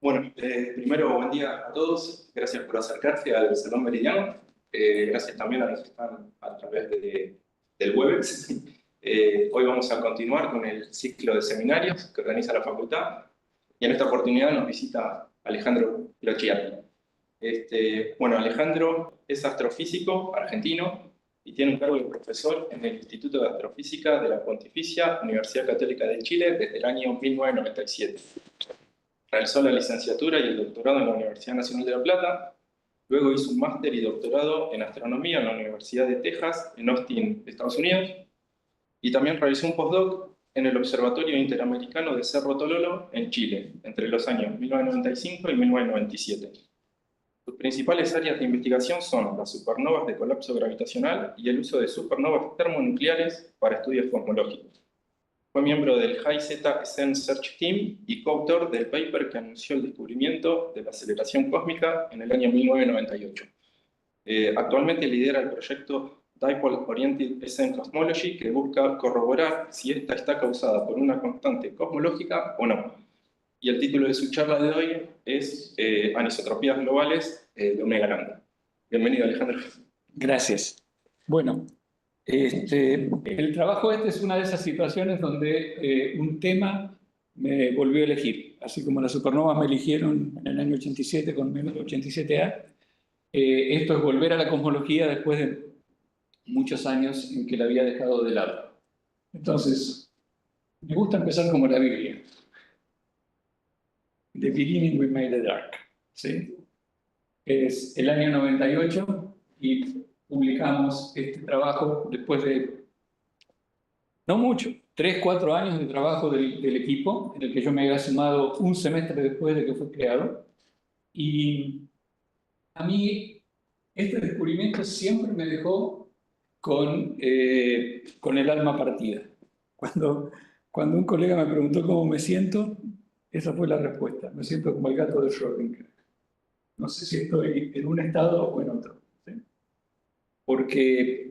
Bueno, primero, buen día a todos. Gracias por acercarse al Salón Meridiano. Gracias también a los que están a través del Webex. Hoy vamos a continuar con el ciclo de seminarios que organiza la facultad. Y en esta oportunidad nos visita Alejandro Locchiati. Bueno, Alejandro es astrofísico argentino y tiene un cargo de profesor en el Instituto de Astrofísica de la Pontificia Universidad Católica de Chile desde el año 1997. Realizó la licenciatura y el doctorado en la Universidad Nacional de La Plata. Luego hizo un máster y doctorado en astronomía en la Universidad de Texas, en Austin, Estados Unidos. Y también realizó un postdoc en el Observatorio Interamericano de Cerro Tololo, en Chile, entre los años 1995 y 1997. Sus principales áreas de investigación son las supernovas de colapso gravitacional y el uso de supernovas termonucleares para estudios cosmológicos. Fue miembro del High Zeta Ascent Search Team y coautor del paper que anunció el descubrimiento de la aceleración cósmica en el año 1998. Actualmente lidera el proyecto Dipole Oriented Ascent Cosmology, que busca corroborar si esta está causada por una constante cosmológica o no. Y el título de su charla de hoy es Anisotropías globales de Omega Lambda. Bienvenido, Alejandro. Gracias. Bueno, el trabajo es una de esas situaciones donde un tema me volvió a elegir. Así como las supernovas me eligieron en el año 87 con el 87A, esto es volver a la cosmología después de muchos años en que la había dejado de lado. Entonces, me gusta empezar como la Biblia. The beginning we made the dark. ¿Sí? Es el año 98 y publicamos este trabajo después de, no mucho, 3, 4 años de trabajo del equipo, en el que yo me había sumado un semestre después de que fue creado. Y a mí este descubrimiento siempre me dejó con el alma partida. Cuando un colega me preguntó cómo me siento, esa fue la respuesta. Me siento como el gato de Schrödinger. No sé si estoy en un estado o en otro. ¿Sí? Porque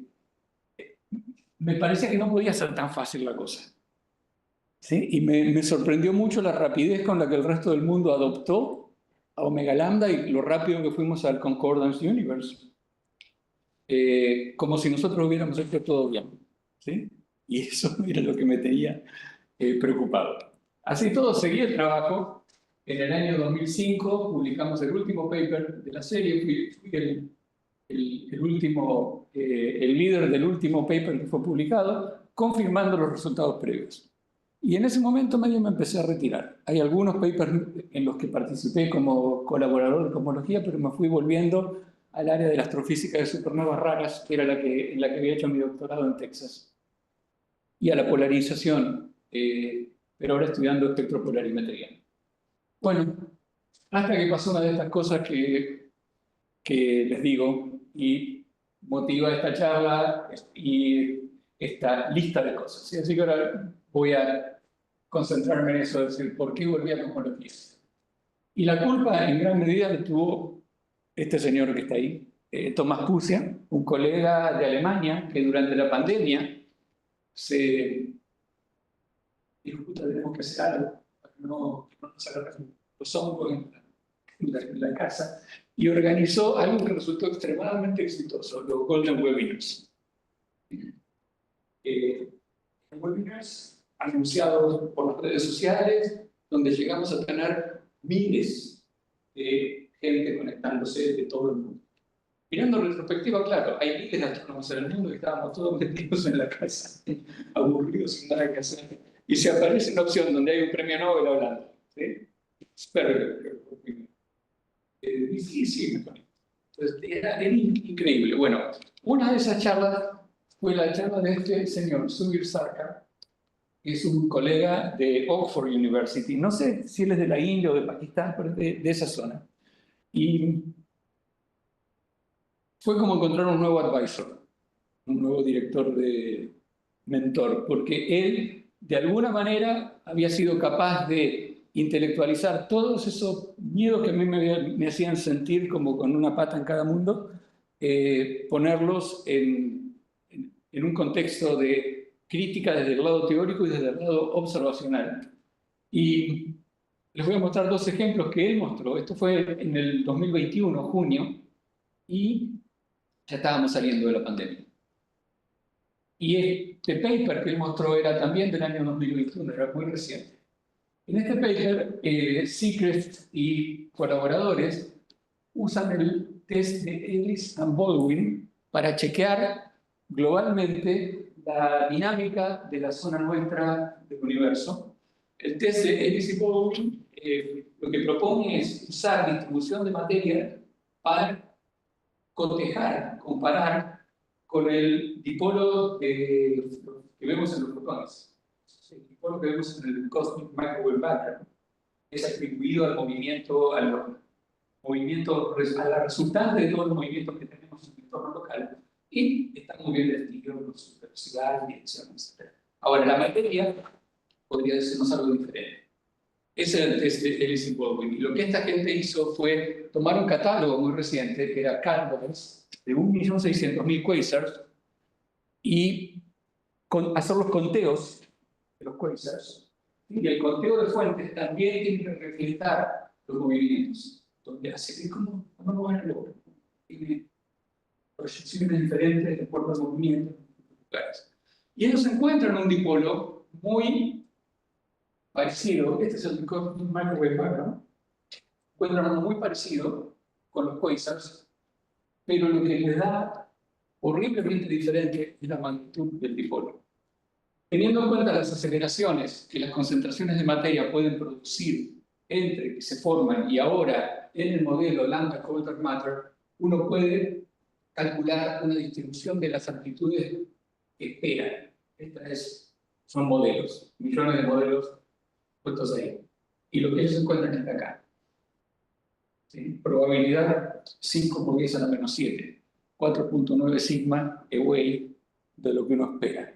me parecía que no podía ser tan fácil la cosa. ¿Sí? Y me sorprendió mucho la rapidez con la que el resto del mundo adoptó a Omega Lambda y lo rápido que fuimos al Concordance Universe. Como si nosotros hubiéramos hecho todo bien. ¿Sí? Y eso era lo que me tenía preocupado. Así todo, seguí el trabajo. En el año 2005 publicamos el último paper de la serie. Fui el último, el líder del último paper que fue publicado, confirmando los resultados previos. Y en ese momento medio me empecé a retirar. Hay algunos papers en los que participé como colaborador de cosmología, pero me fui volviendo al área de la astrofísica de supernovas raras, que era en la que había hecho mi doctorado en Texas, y a la polarización, pero ahora estudiando espectropolarimetría. Bueno, hasta que pasó una de estas cosas que les digo y motiva esta charla y esta lista de cosas. ¿Sí? Así que ahora voy a concentrarme en eso, es decir, ¿por qué volví a cosmología? Y la culpa en gran medida la tuvo este señor que está ahí, Tomás Pusia, un colega de Alemania que durante la pandemia se dijo, puta, tenemos que hacer algo para que no nos agarren los hongos en la casa, y organizó algo que resultó extremadamente exitoso, los Golden Webinars. Webinars anunciados por las redes sociales, donde llegamos a tener miles de gente conectándose de todo el mundo. Mirando en retrospectiva, claro, hay miles de astrónomos en el mundo que estábamos todos metidos en la casa, aburridos sin nada que hacer. Y se aparece una opción donde hay un premio Nobel hablando. ¿Sí? Difícil. Entonces, era increíble. Bueno, una de esas charlas fue la charla de este señor, Subir Sarkar, que es un colega de Oxford University. No sé si él es de la India o de Pakistán, pero de esa zona. Y fue como encontrar un nuevo advisor, un nuevo director de mentor, porque él, de alguna manera, había sido capaz de intelectualizar todos esos miedos que a mí me hacían sentir como con una pata en cada mundo, ponerlos en un contexto de crítica desde el lado teórico y desde el lado observacional. Y Les voy a mostrar dos ejemplos que él mostró. Esto fue en el 2021, junio, y ya estábamos saliendo de la pandemia. Y este paper que él mostró era también del año 2021, era muy reciente. En este paper, Secret y colaboradores usan el test de Ellis and Baldwin para chequear globalmente la dinámica de la zona nuestra del universo. El test de Ellis y Baldwin lo que propone es usar distribución de materia para cotejar, comparar con el dipolo que vemos en los fotones. El dipolo que vemos en el Cosmic Microwave Background es atribuido al movimiento, a la resultante de todos los movimientos que tenemos en el entorno local, y está muy bien definido por su velocidad, dirección, etc. Ahora, la materia podría decirnos algo diferente. Ese era el test de Ellis y Baldwin. Y lo que esta gente hizo fue tomar un catálogo muy reciente, que era Canvas, de 1.600.000 quasars, y hacer los conteos de los quasars. Y el conteo de fuentes también tiene que reflejar los movimientos, donde hace que como no van a lograr. Tiene proyecciones diferentes de acuerdo al movimiento. Y ellos encuentran un dipolo muy parecido, este es el microwave background, encuentran uno muy parecido con los quasars, pero lo que les da horriblemente diferente es la magnitud del dipolo. Teniendo en cuenta las aceleraciones que las concentraciones de materia pueden producir entre que se forman y ahora en el modelo Lambda Coulter Matter, uno puede calcular una distribución de las amplitudes que esperan. Son modelos, millones de modelos puestos ahí. Y lo que ellos encuentran está acá. ¿Sí? Probabilidad 5 por 10 a la menos 7. 4.9 sigma away de lo que uno espera.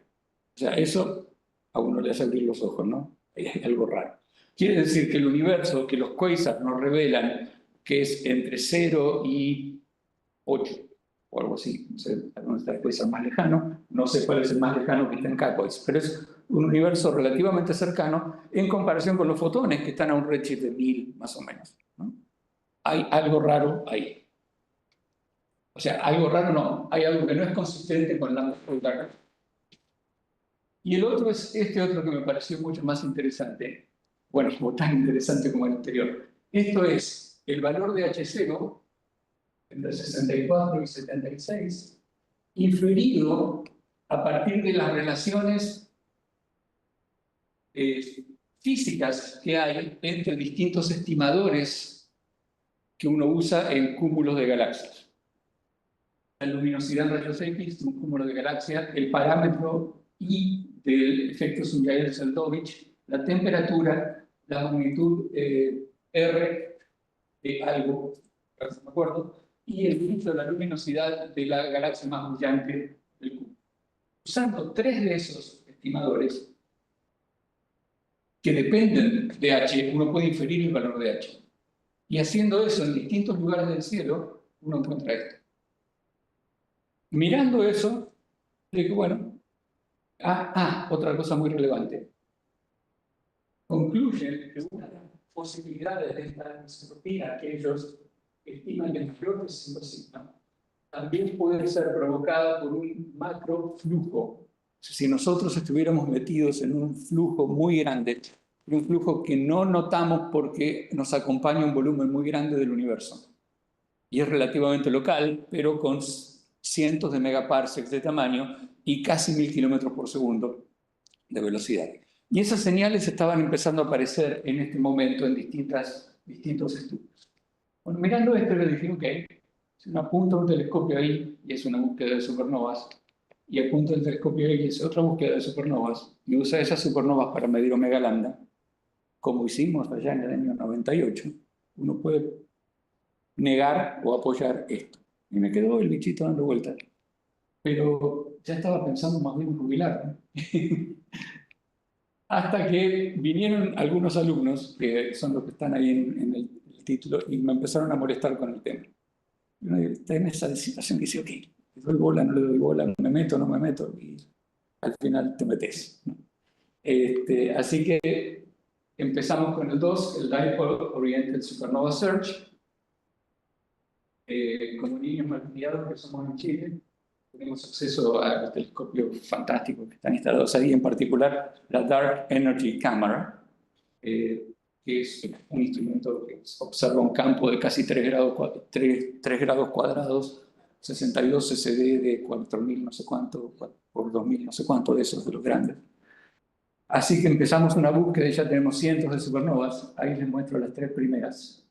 O sea, eso a uno le hace abrir los ojos, ¿no? Hay algo raro. Quiere decir que el universo, que los quasars nos revelan que es entre 0 y 8, o algo así. No sé, alguno está el quasar más lejano, no sé cuál es el más lejano que está en cada quasar, pero es un universo relativamente cercano en comparación con los fotones que están a un redshift de 1000 más o menos, ¿no? Hay algo raro ahí. O sea, algo raro no, hay algo que no es consistente con la Coulter. Y el otro es este otro que me pareció mucho más interesante. Bueno, como tan interesante como el anterior. Esto es el valor de H0 entre 64 y 76, influido a partir de las relaciones físicas que hay entre distintos estimadores que uno usa en cúmulos de galaxias. La luminosidad en rayos X, un cúmulo de galaxias, el parámetro I del efecto Sunyaev-Zeltovich, la temperatura, la magnitud R de algo, no me acuerdo, y el índice de la luminosidad de la galaxia más brillante del cúmulo. Usando tres de esos estimadores, que dependen de H, uno puede inferir el valor de H. Y haciendo eso en distintos lugares del cielo, uno encuentra esto. Mirando eso, digo, bueno, otra cosa muy relevante. Concluyen que una de las posibilidades de esta anisotropía que ellos estiman que el mayor de 5 sigma también puede ser provocada por un macroflujo. Si nosotros estuviéramos metidos en un flujo muy grande, un flujo que no notamos porque nos acompaña un volumen muy grande del universo, y es relativamente local, pero con cientos de megaparsecs de tamaño y casi 1000 kilómetros por segundo de velocidad. Y esas señales estaban empezando a aparecer en este momento en distintos estudios. Bueno, mirando esto le dije, ok, si uno apunta un telescopio ahí y es una búsqueda de supernovas, y apunta el telescopio ahí y es otra búsqueda de supernovas, y usa esas supernovas para medir omega lambda, como hicimos allá en el año 98, uno puede negar o apoyar esto. Y me quedó el bichito dando vueltas. Pero ya estaba pensando más bien en jubilar, ¿no? Hasta que vinieron algunos alumnos, que son los que están ahí en el título, y me empezaron a molestar con el tema. Y uno está en esa situación que dice, ok, ¿le doy bola, no le doy bola, me meto, no me meto? Y al final te metes, ¿no? Así que Empezamos con el 2, el Dipole Oriented Supernova Search. Como niños malcriados que somos en Chile, tenemos acceso a los telescopios fantásticos que están instalados ahí, en particular la Dark Energy Camera, que es un instrumento que observa un campo de casi 3 grados cuadrados, 62 ccd de 4000 no sé cuánto, por 2000 no sé cuánto de esos, de los grandes. Así que empezamos una búsqueda y ya tenemos cientos de supernovas. Ahí les muestro las 3 primeras.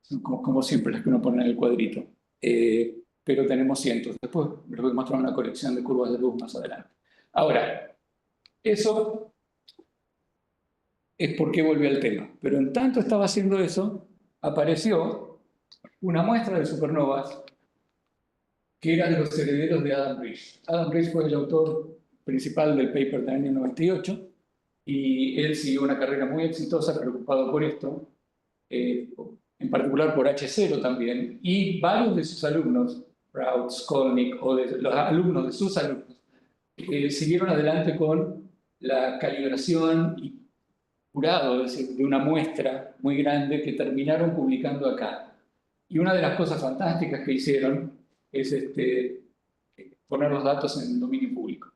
Son como siempre las que uno pone en el cuadrito. Pero tenemos cientos. Después les voy a mostrar una colección de curvas de luz más adelante. Ahora, eso es porque volví al tema. Pero en tanto estaba haciendo eso, apareció una muestra de supernovas que era de los herederos de Adam Riess. Adam Riess fue el autor principal del paper del año 98 y él siguió una carrera muy exitosa preocupado por esto, en particular por H0 también, y varios de sus alumnos, Prout, Skolnick, o de los alumnos de sus alumnos, siguieron adelante con la calibración y curado, es decir, de una muestra muy grande que terminaron publicando acá. Y una de las cosas fantásticas que hicieron es poner los datos en el dominio público.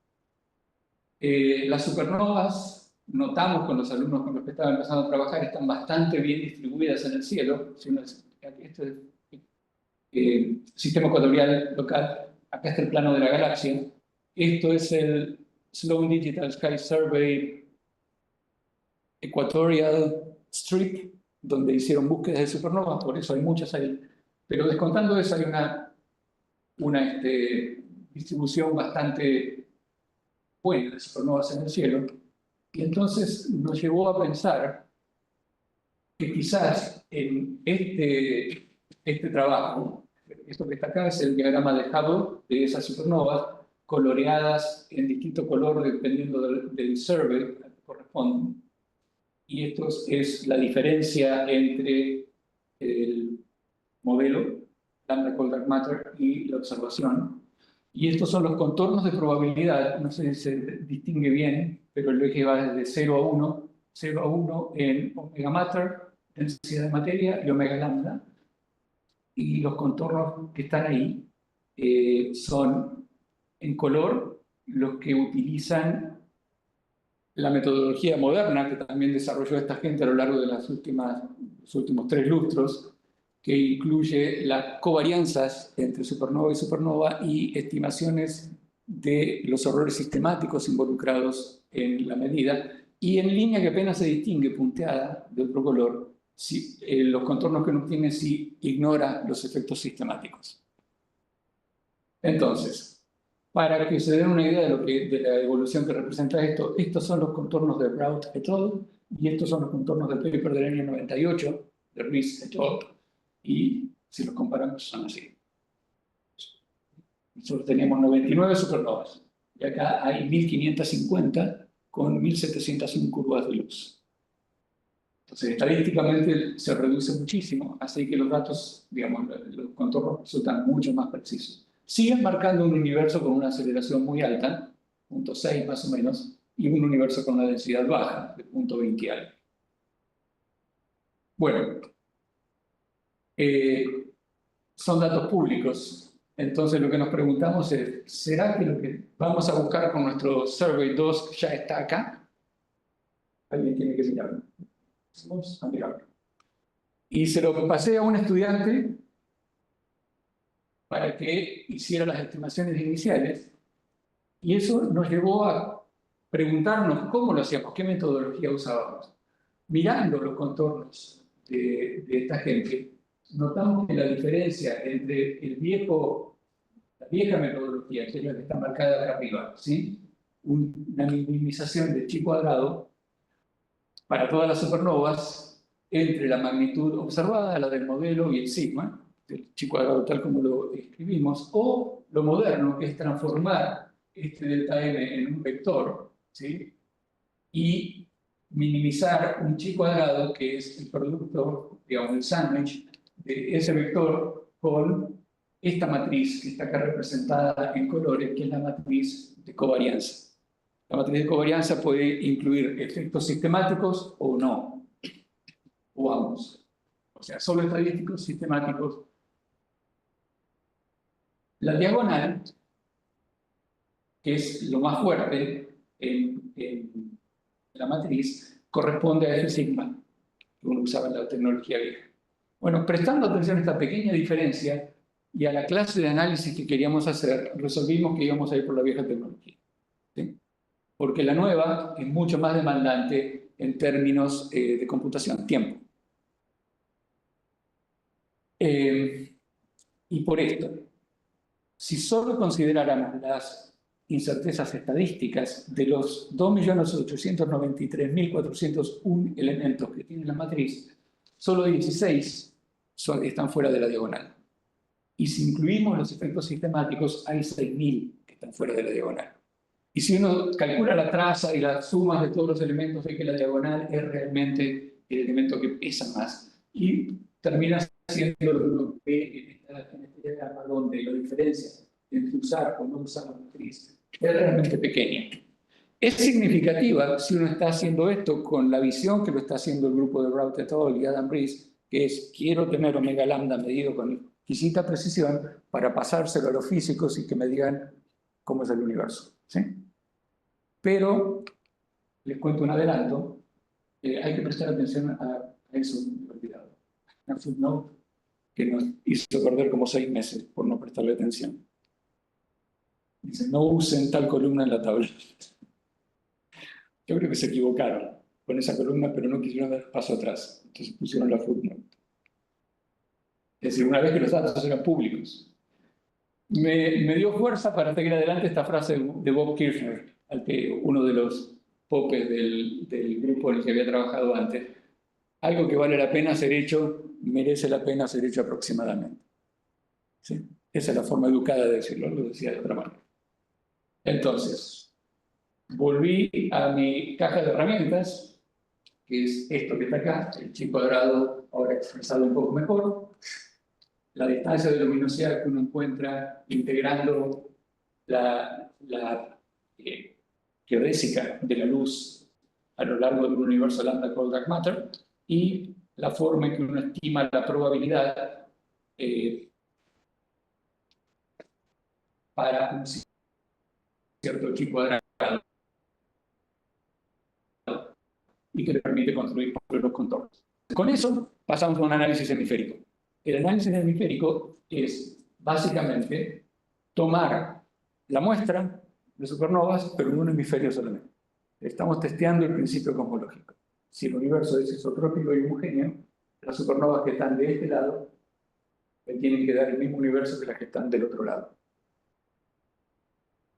Las supernovas, notamos con los alumnos con los que estaban empezando a trabajar, están bastante bien distribuidas en el cielo. Si uno, este es sistema ecuatorial local, acá está el plano de la galaxia. Esto es el Sloan Digital Sky Survey Equatorial Strip, donde hicieron búsquedas de supernovas, por eso hay muchas ahí. Pero descontando eso, hay una distribución bastante buena de supernovas en el cielo. Y entonces nos llevó a pensar que quizás en este trabajo, esto que está acá es el diagrama de Hubble de esas supernovas, coloreadas en distinto color dependiendo del survey al que corresponden. Y esto es la diferencia entre el modelo, lambda cold dark matter, y la observación. Y estos son los contornos de probabilidad, no sé si se distingue bien, pero el eje va desde 0 a 1, 0 a 1 en omega matter, densidad de materia, y omega lambda. Y los contornos que están ahí son en color los que utilizan la metodología moderna que también desarrolló esta gente a lo largo de los últimos 3 lustros, que incluye las covarianzas entre supernova y supernova y estimaciones de los errores sistemáticos involucrados en la medida, y en línea que apenas se distingue, punteada de otro color, los contornos que uno obtiene si ignora los efectos sistemáticos. Entonces, para que se den una idea de la evolución que representa esto, estos son los contornos de Prout et al. Y estos son los contornos del paper del año 98 de Riess et al. Y si los comparamos son así. Nosotros teníamos 99 supernovas y acá hay 1550 con 1701 curvas de luz. Entonces, estadísticamente se reduce muchísimo, así que los datos, digamos, los contornos resultan mucho más precisos. Siguen marcando un universo con una aceleración muy alta, 0.6 más o menos, y un universo con una densidad baja, de 0.20 algo. Bueno, son datos públicos, entonces lo que nos preguntamos es, ¿será que lo que vamos a buscar con nuestro Survey 2 ya está acá? Alguien tiene que mirarlo. Vamos a mirarlo. Y se lo pasé a un estudiante para que hiciera las estimaciones iniciales, y eso nos llevó a preguntarnos cómo lo hacíamos, qué metodología usábamos. Mirando los contornos de esta gente, notamos que la diferencia entre la vieja metodología, que es la que está marcada acá arriba, ¿sí? Una minimización de chi cuadrado para todas las supernovas entre la magnitud observada, la del modelo y el sigma, el chi cuadrado tal como lo escribimos, o lo moderno, que es transformar este delta m en un vector, ¿sí? Y minimizar un chi cuadrado, que es el producto, digamos, el sándwich de ese vector con esta matriz que está acá representada en colores, que es la matriz de covarianza. La matriz de covarianza puede incluir efectos sistemáticos o no, o ambos. O sea, solo estadísticos, sistemáticos. La diagonal, que es lo más fuerte en la matriz, corresponde a F sigma, que uno usaba en la tecnología vieja. Bueno, prestando atención a esta pequeña diferencia y a la clase de análisis que queríamos hacer, resolvimos que íbamos a ir por la vieja tecnología. ¿Sí? Porque la nueva es mucho más demandante en términos de computación, tiempo. Y por esto, si solo consideráramos las incertezas estadísticas de los 2.893.401 elementos que tiene la matriz, solo 16 están fuera de la diagonal. Y si incluimos los efectos sistemáticos, hay 6.000 que están fuera de la diagonal. Y si uno calcula la traza y las sumas de todos los elementos, ve que la diagonal es realmente el elemento que pesa más. Y termina siendo lo que uno ve en este diagrama, donde la diferencia entre usar o no usar la matriz es realmente pequeña. Es significativa si uno está haciendo esto con la visión que lo está haciendo el grupo de Braut et al. Y Adam Riess, que es: quiero tener omega lambda medido con exquisita precisión para pasárselo a los físicos y que me digan cómo es el universo. ¿Sí? Pero, les cuento un adelanto, hay que prestar atención a eso, olvidado. Un footnote que nos hizo perder como 6 meses por no prestarle atención. Dice: no usen tal columna en la tabla. Yo creo que se equivocaron con esa columna, pero no quisieron dar paso atrás. Entonces pusieron la footnote. Es decir, una vez que los datos eran públicos. Me dio fuerza para seguir adelante esta frase de Bob Kirchner, uno de los popes del grupo en el que había trabajado antes. Algo que vale la pena ser hecho, merece la pena ser hecho aproximadamente. ¿Sí? Esa es la forma educada de decirlo, lo decía de otra manera. Entonces, volví a mi caja de herramientas, que es esto que está acá, el chi cuadrado ahora expresado un poco mejor, la distancia de luminosidad que uno encuentra integrando la geodésica de la luz a lo largo del universo lambda cold dark matter, y la forma en que uno estima la probabilidad para un cierto chi cuadrado y que le permite construir los contornos. Con eso pasamos a un análisis hemisférico. El análisis hemisférico es básicamente tomar la muestra de supernovas, pero en un hemisferio solamente. Estamos testeando el principio cosmológico. Si el universo es isotrópico y homogéneo, las supernovas que están de este lado me tienen que dar el mismo universo que las que están del otro lado.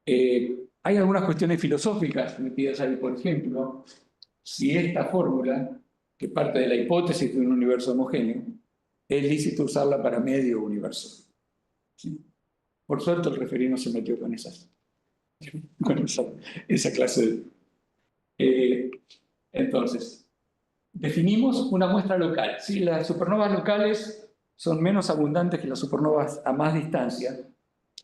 Hay algunas cuestiones filosóficas metidas ahí, por ejemplo, si esta fórmula, que parte de la hipótesis de un universo homogéneo, es lícito usarla para medio universo. ¿Sí? Por suerte el referido no se metió con esa clase de... entonces, definimos una muestra local. Si las supernovas locales son menos abundantes que las supernovas a más distancia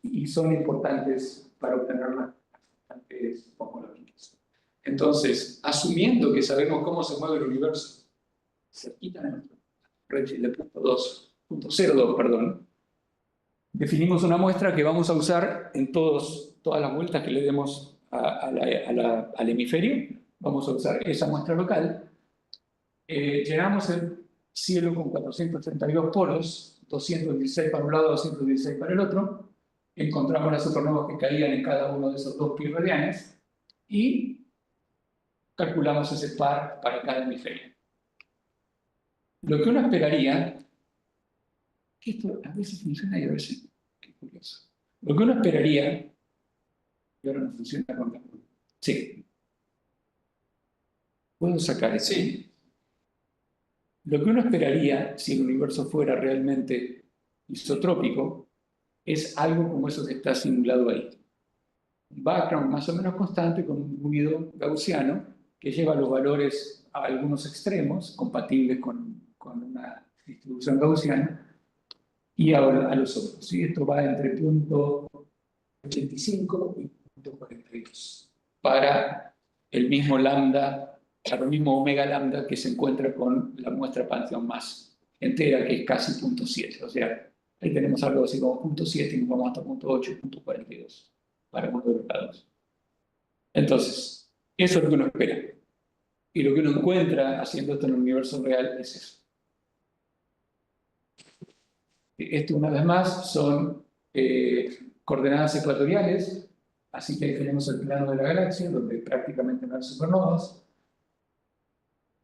y son importantes para obtener las constantes cosmológicas. Entonces, asumiendo que sabemos cómo se mueve el universo, cerquita de nuestro redshift de .02, perdón, definimos una muestra que vamos a usar en todas las vueltas que le demos al hemisferio. Vamos a usar esa muestra local. Llenamos el cielo con 432 polos, 216 para un lado, 216 para el otro. Encontramos las supernovas que caían en cada uno de esos 2 pi radianes y calculamos ese par para cada hemisferio. Lo que uno esperaría, que esto a veces funciona y a veces, qué curioso. Lo que uno esperaría, y ahora no funciona con la... Sí. ¿Puedo sacar eso? Sí. Lo que uno esperaría, si el universo fuera realmente isotrópico, es algo como eso que está simulado ahí. Un background más o menos constante con un ruido gaussiano que lleva los valores a algunos extremos, compatibles con una distribución gaussiana, y a los otros. ¿Sí? Esto va entre .85 y .42. para el mismo lambda, para el mismo omega lambda que se encuentra con la muestra Pantheon más entera, que es casi 0.7. O sea, ahí tenemos algo así como 0.7 y nos vamos hasta 0.8, 0.42 para uno de los lados. Entonces, eso es lo que uno espera. Y lo que uno encuentra haciendo esto en el universo real es eso. Esto, una vez más, son coordenadas ecuatoriales, así que ahí tenemos el plano de la galaxia, donde prácticamente no hay supernovas.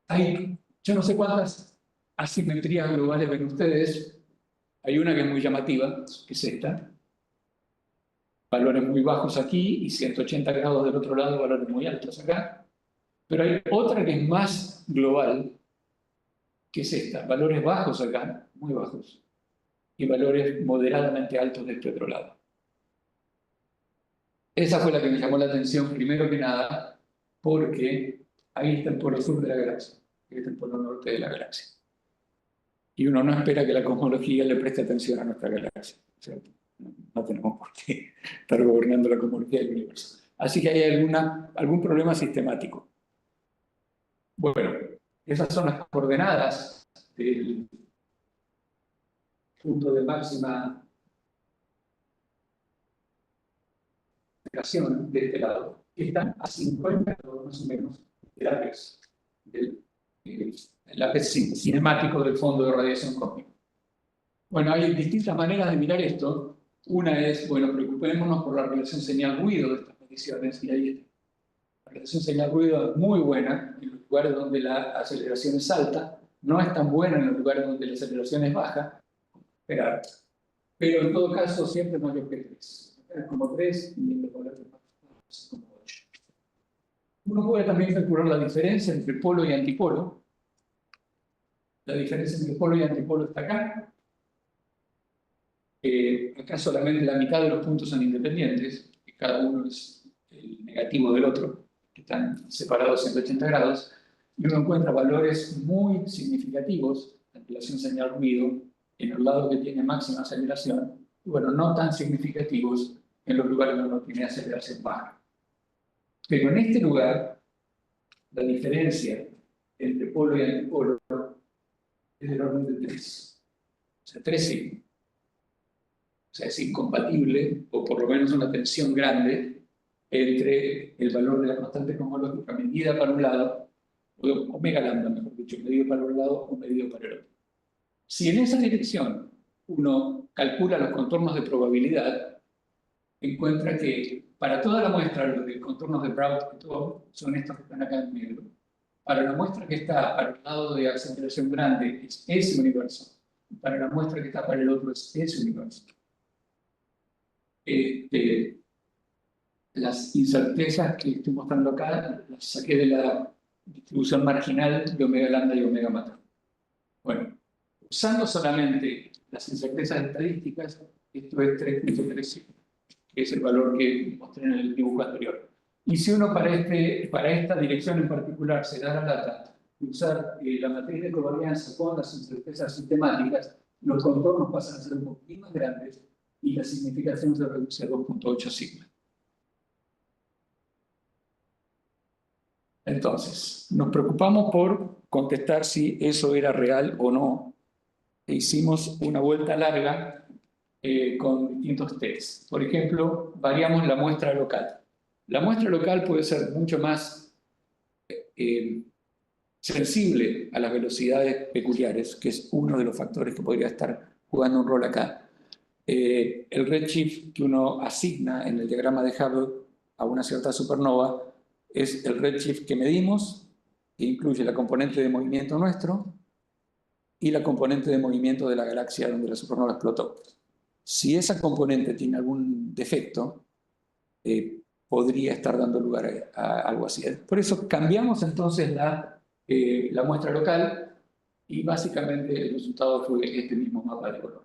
Hay, yo no sé cuántas asimetrías globales ven ustedes. Hay una que es muy llamativa, que es esta. Valores muy bajos aquí y 180 grados del otro lado, valores muy altos acá. Pero hay otra que es más global, que es esta. Valores bajos acá, muy bajos, y valores moderadamente altos de este otro lado. Esa fue la que me llamó la atención, primero que nada, porque ahí está el polo sur de la galaxia, ahí está el polo norte de la galaxia. Y uno no espera que la cosmología le preste atención a nuestra galaxia. O sea, no tenemos por qué estar gobernando la cosmología del universo. Así que hay algún problema sistemático. Bueno, esas son las coordenadas del punto de máxima aceleración de este lado, que están a 50 grados más o menos del ápex, el ápex cinemático del fondo de radiación cósmica. Bueno, hay distintas maneras de mirar esto. Una es, bueno, preocupémonos por la relación señal-ruido de estas mediciones, y ahí está. La relación señal-ruido es muy buena en los lugares donde la aceleración es alta, no es tan buena en los lugares donde la aceleración es baja, pero en todo caso siempre mayor que 3. Es como 3 y en los valores más como 8. Uno puede también calcular la diferencia entre polo y antipolo. La diferencia entre polo y antipolo está acá. Acá solamente la mitad de los puntos son independientes, y cada uno es el negativo del otro, que están separados 180 grados, y uno encuentra valores muy significativos en relación señal-ruido en el lado que tiene máxima aceleración, y bueno, no tan significativos en los lugares donde uno tiene aceleración baja. Pero en este lugar, la diferencia entre polo y antipolo es del orden de 3. O sea, 3 sigmas. O sea, es incompatible, o por lo menos una tensión grande, entre el valor de la constante cosmológica medida para un lado, o omega lambda, mejor dicho, medido para un lado o medido para el otro. Si en esa dirección uno calcula los contornos de probabilidad, encuentra que para toda la muestra, los de contornos de Brout y todo, son estos que están acá en negro. Para la muestra que está para el lado de aceleración grande, es ese universo. Para la muestra que está para el otro, es ese universo. Las incertezas que estoy mostrando acá las saqué de la distribución marginal de omega lambda y omega mater. Bueno, usando solamente las incertezas estadísticas, esto es 3.35, que es el valor que mostré en el dibujo anterior. Y si uno para esta dirección en particular se da la lata de usar la matriz de covarianza con las incertezas sistemáticas, los contornos pasan a ser un poquito más grandes y la significación se reduce a 2.8 sigma. Entonces, nos preocupamos por contestar si eso era real o no. E hicimos una vuelta larga con distintos tests. Por ejemplo, variamos la muestra local. La muestra local puede ser mucho más sensible a las velocidades peculiares, que es uno de los factores que podría estar jugando un rol acá. El redshift que uno asigna en el diagrama de Hubble a una cierta supernova es el redshift que medimos, que incluye la componente de movimiento nuestro y la componente de movimiento de la galaxia donde la supernova explotó. Si esa componente tiene algún defecto, podría estar dando lugar a algo así. Por eso cambiamos entonces la muestra local y básicamente el resultado fue este mismo mapa de color.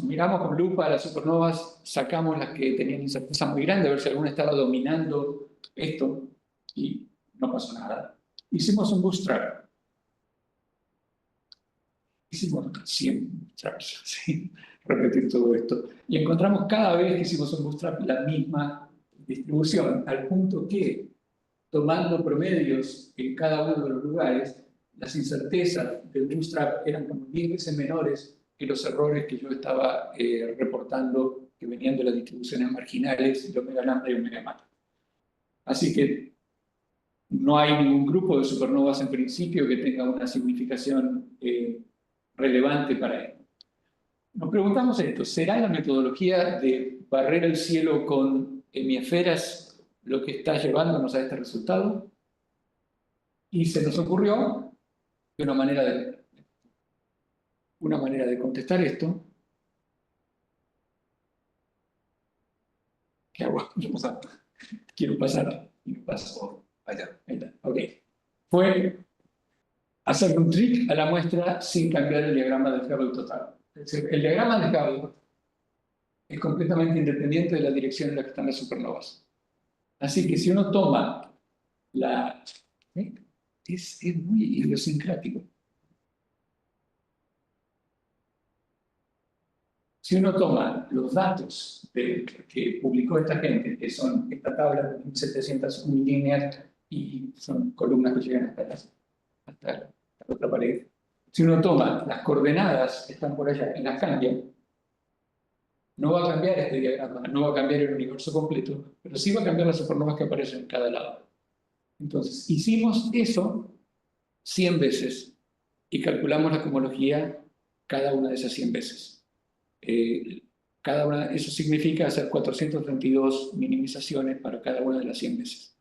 Miramos con lupa a las supernovas, sacamos las que tenían incerteza muy grande, a ver si alguna estaba dominando esto, y no pasó nada. Hicimos un bootstrap. Hicimos 100 bootstraps, ¿sí? Repetir todo esto. Y encontramos cada vez que hicimos un bootstrap la misma distribución al punto que, tomando promedios en cada uno de los lugares, las incertezas del bootstrap eran como 10 veces menores que los errores que yo estaba reportando que venían de las distribuciones marginales de omega lambda y omega mata. Así que no hay ningún grupo de supernovas en principio que tenga una significación relevante para esto. Nos preguntamos esto: ¿será la metodología de barrer el cielo con hemiesferas lo que está llevándonos a este resultado? Y se nos ocurrió que una manera de contestar esto, ¿qué hago? Quiero pasar. Allá. Ahí está. Ok. Fue hacer un trick a la muestra sin cambiar el diagrama de Hubble total. Es decir, el diagrama de Hubble es completamente independiente de la dirección en la que están las supernovas. Así que si uno toma la... Es muy idiosincrático. Si uno toma los datos que publicó esta gente, que son esta tabla de 1701 líneas y son columnas que llegan hasta la otra pared, si uno toma las coordenadas que están por allá y las cambia, no va a cambiar este diagrama, no va a cambiar el universo completo, pero sí va a cambiar las supernovas que aparecen en cada lado. Entonces, hicimos eso 100 veces y calculamos la cosmología cada una de esas 100 veces. Eso significa hacer 432 minimizaciones para cada una de las 100 veces,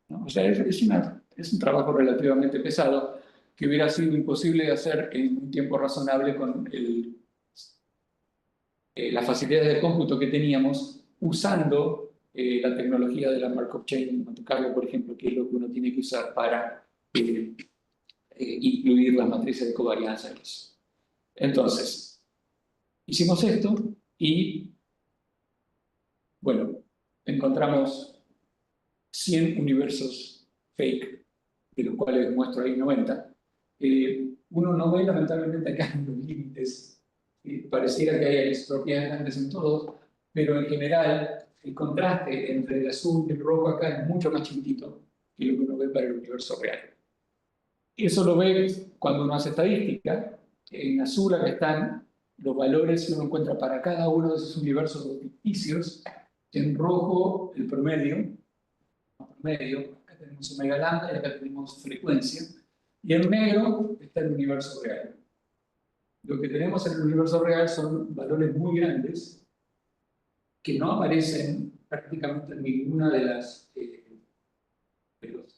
¿no? O sea, es un trabajo relativamente pesado que hubiera sido imposible de hacer en un tiempo razonable con las facilidades de cómputo que teníamos usando la tecnología de la Markov Chain en Monte Carlo, por ejemplo, que es lo que uno tiene que usar para incluir las matrices de covarianza. Entonces, hicimos esto y, bueno, encontramos 100 universos fake, de los cuales muestro ahí 90. Uno no ve lamentablemente acá en los límites. Pareciera que hay anisotropías grandes en todos, pero en general el contraste entre el azul y el rojo acá es mucho más chiquitito que lo que uno ve para el universo real. Eso lo ve cuando uno hace estadística. En azul acá están los valores que uno encuentra para cada uno de esos universos ficticios. En rojo el promedio. Acá tenemos omega lambda y acá tenemos frecuencia. Y en negro está el universo real. Lo que tenemos en el universo real son valores muy grandes que no aparecen prácticamente en ninguna de los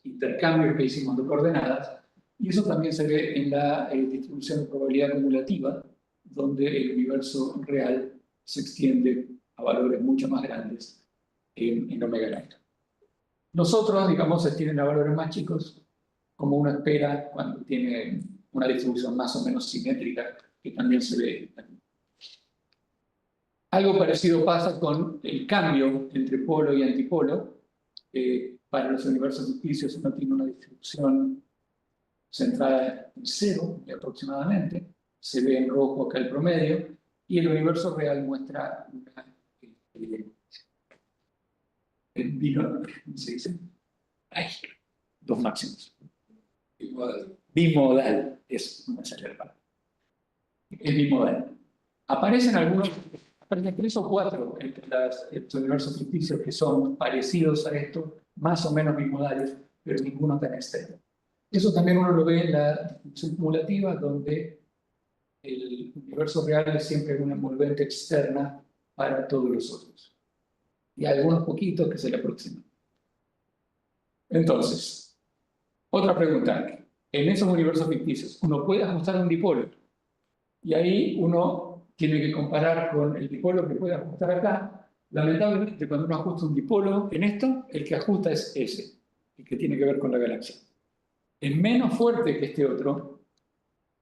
intercambios que hicimos de coordenadas, y eso también se ve en la distribución de probabilidad acumulativa, donde el universo real se extiende a valores mucho más grandes en omega lambda. Nosotros, digamos, se extienden a valores más chicos, como uno espera cuando tiene una distribución más o menos simétrica, que también se ve. Algo parecido pasa con el cambio entre polo y antipolo. Para los universos ficticios uno tiene una distribución centrada en 0 aproximadamente. Se ve en rojo acá el promedio. Y el universo real muestra una ¿cómo se dice? Dos máximos. Bimodal. Es una palabra. Es bimodal. Aparecen 3 o 4 entre estos universos ficticios que son parecidos a esto, más o menos bimodales, pero ninguno tan extremo. Eso también uno lo ve en la distribución cumulativa, donde el universo real es siempre una envolvente externa para todos los otros. Y hay algunos poquitos que se le aproximan. Entonces, otra pregunta. En esos universos ficticios, ¿uno puede ajustar un dipolo? Y ahí uno tiene que comparar con el dipolo que puede ajustar acá. Lamentablemente, cuando uno ajusta un dipolo en esto, el que ajusta es ese, el que tiene que ver con la galaxia. Es menos fuerte que este otro,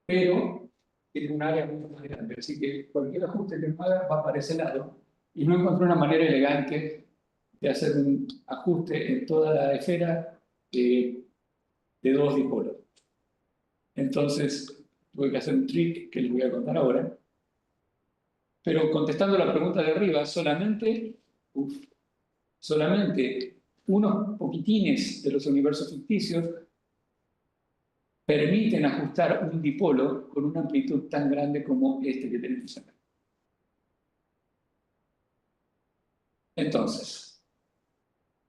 pero tiene un área mucho más grande. Así que cualquier ajuste que uno haga va para ese lado. Y no encontré una manera elegante de hacer un ajuste en toda la esfera de 2 dipolos. Entonces, tuve que hacer un trick que les voy a contar ahora. Pero contestando la pregunta de arriba, solamente solamente unos poquitines de los universos ficticios permiten ajustar un dipolo con una amplitud tan grande como este que tenemos acá. Entonces,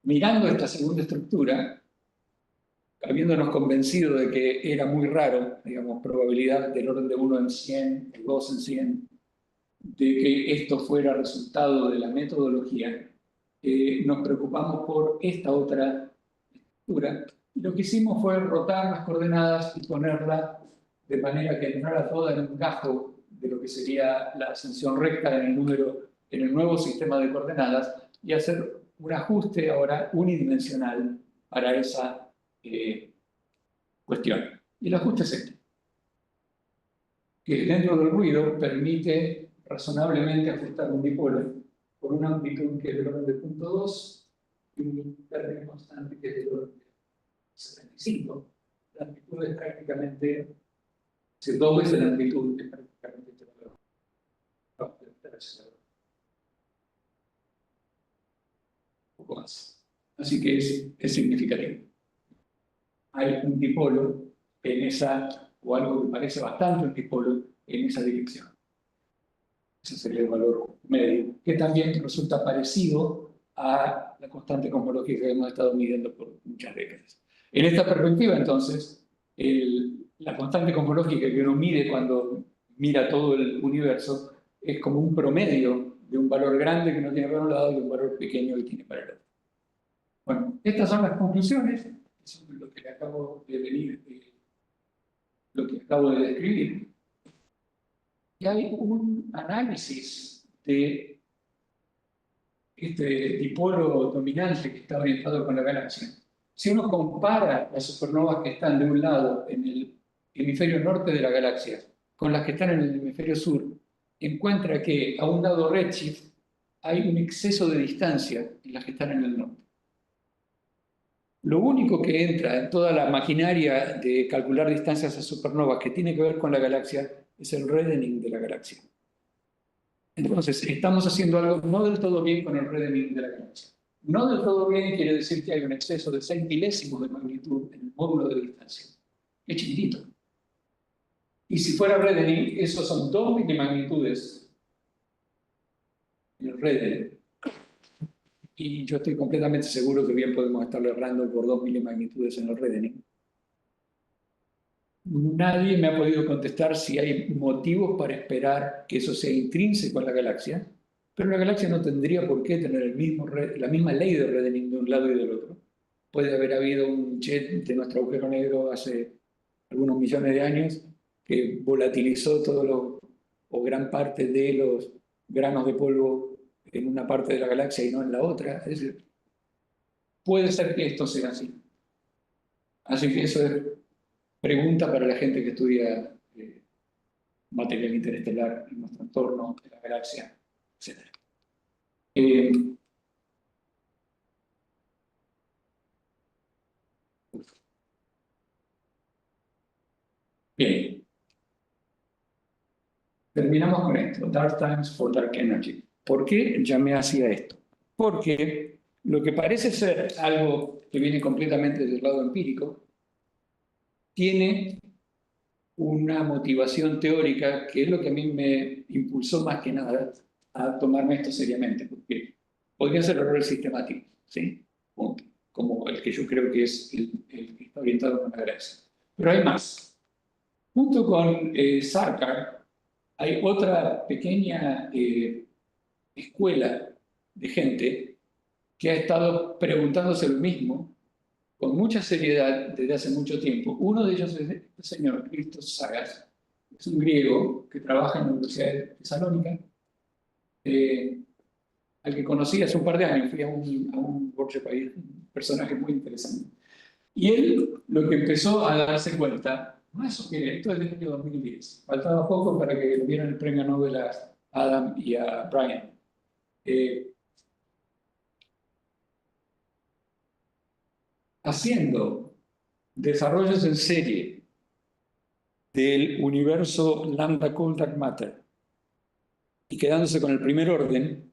mirando esta segunda estructura, habiéndonos convencido de que era muy raro, digamos, probabilidad del orden de 1 en 100, 2 en 100, de que esto fuera resultado de la metodología, nos preocupamos por esta otra estructura. Y lo que hicimos fue rotar las coordenadas y ponerla de manera que entrara toda en un gajo de lo que sería la ascensión recta en el número, en el nuevo sistema de coordenadas, y hacer un ajuste ahora unidimensional para esa cuestión. Y el ajuste es este, que dentro del ruido permite razonablemente ajustar un dipolo con una amplitud que es del orden de 0.2 y un término constante que es del orden de 75. La amplitud es prácticamente, si 2 veces la amplitud es prácticamente este valor. Un poco más. Así que es significativo. Hay un dipolo en esa, o algo que parece bastante un dipolo en esa dirección. Ese sería el valor medio, que también resulta parecido a la constante cosmológica que hemos estado midiendo por muchas décadas. En esta perspectiva, entonces, la constante cosmológica que uno mide cuando mira todo el universo es como un promedio de un valor grande que no tiene para un lado y un valor pequeño que tiene para el otro. Bueno, estas son las conclusiones, eso es lo que acabo de lo que acabo de describir. Y hay un análisis de este dipolo dominante que está orientado con la galaxia. Si uno compara las supernovas que están de un lado en el hemisferio norte de la galaxia con las que están en el hemisferio sur, encuentra que a un dado redshift hay un exceso de distancia en las que están en el norte. Lo único que entra en toda la maquinaria de calcular distancias a supernovas que tiene que ver con la galaxia es el reddening de la galaxia. Entonces, estamos haciendo algo no del todo bien con el reddening de la galaxia. No del todo bien quiere decir que hay un exceso de 6 milésimos de magnitud en el módulo de distancia. Es chiquitito. Y si fuera reddening, esos son 2 milimagnitudes en el reddening. Y yo estoy completamente seguro que bien podemos estarle errando por 2 milimagnitudes en el reddening. Nadie me ha podido contestar si hay motivos para esperar que eso sea intrínseco a la galaxia, pero la galaxia no tendría por qué tener la misma ley de reddening de un lado y del otro. Puede haber habido un jet de nuestro agujero negro hace algunos millones de años que volatilizó o gran parte de los granos de polvo en una parte de la galaxia y no en la otra. Es decir, puede ser que esto sea así. Así que eso es pregunta para la gente que estudia material interestelar en nuestro entorno, de la galaxia, etc. Bien. Terminamos con esto, Dark Times for Dark Energy. ¿Por qué llamé hacia esto? Porque lo que parece ser algo que viene completamente del lado empírico, tiene una motivación teórica que es lo que a mí me impulsó más que nada a tomarme esto seriamente, porque podría ser errores sistemáticos, ¿sí? Como el que yo creo que es el que está orientado con la galaxia. Pero hay más. Junto con Sarkar, hay otra pequeña escuela de gente que ha estado preguntándose lo mismo con mucha seriedad desde hace mucho tiempo. Uno de ellos es el señor Christos Sagas, es un griego que trabaja en la Universidad de Tesalónica, al que conocí hace un par de años, fui a un workshop ahí, un personaje muy interesante. Y él lo que empezó a darse cuenta, no eso que esto es del año 2010, faltaba poco para que le dieran el premio Nobel a Adam y a Brian. Haciendo desarrollos en serie del universo lambda cold dark matter y quedándose con el primer orden,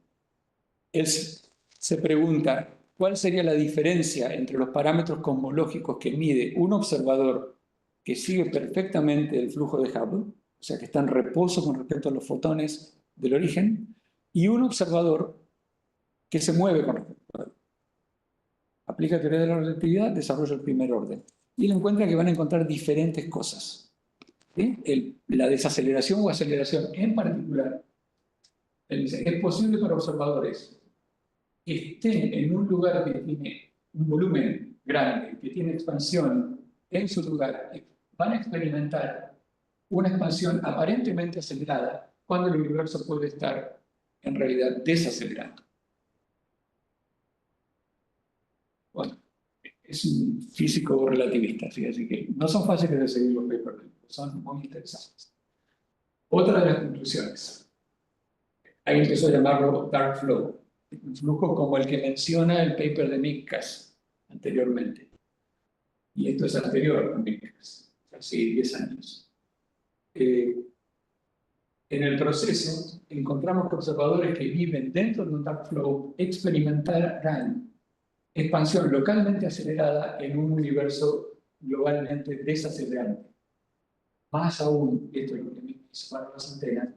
él se pregunta ¿cuál sería la diferencia entre los parámetros cosmológicos que mide un observador que sigue perfectamente el flujo de Hubble, o sea, que está en reposo con respecto a los fotones del origen, y un observador que se mueve con respecto a él? Aplica teoría de la relatividad, desarrolla el primer orden. Y él encuentra que van a encontrar diferentes cosas. ¿Sí? La desaceleración o aceleración en particular, él dice, es posible para observadores que estén en un lugar que tiene un volumen grande, que tiene expansión en su lugar, van a experimentar una expansión aparentemente acelerada cuando el universo puede estar en realidad desacelerando. Bueno, es un físico relativista, ¿sí? Así que no son fáciles de seguir los papers, son muy interesantes. Otra de las conclusiones, ahí empezó a llamarlo dark flow, un flujo como el que menciona el paper de Mickas anteriormente. Y esto es anterior a Mickas, casi 10 años. En el proceso encontramos que observadores que viven dentro de un dark flow experimentarán expansión localmente acelerada en un universo globalmente desacelerante. Más aún, esto es lo que me hizo para las antenas,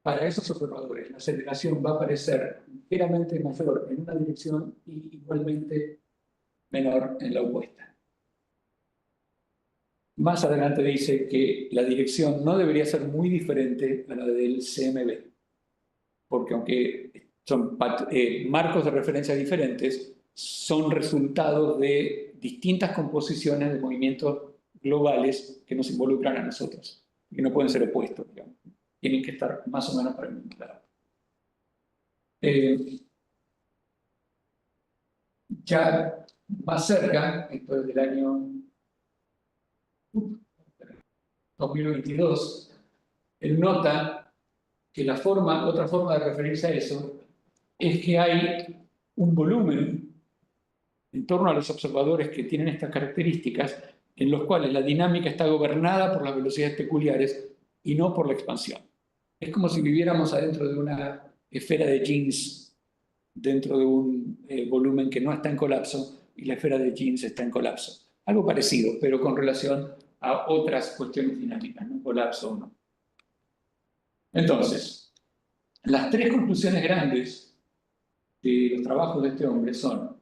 para esos observadores la aceleración va a parecer ligeramente mayor en una dirección y igualmente menor en la opuesta. Más adelante dice que la dirección no debería ser muy diferente a la del CMB, porque aunque son marcos de referencia diferentes, son resultados de distintas composiciones de movimientos globales que nos involucran a nosotros, que no pueden ser opuestos, digamos. Tienen que estar más o menos para el mismo lado. Ya más cerca, esto es del año 2022, él nota que otra forma de referirse a eso es que hay un volumen en torno a los observadores que tienen estas características, en los cuales la dinámica está gobernada por las velocidades peculiares y no por la expansión. Es como si viviéramos adentro de una esfera de Jeans, dentro de un volumen que no está en colapso, y la esfera de Jeans está en colapso. Algo parecido, pero con relación a otras cuestiones dinámicas, ¿no? Colapso o no. Entonces, las tres conclusiones grandes de los trabajos de este hombre son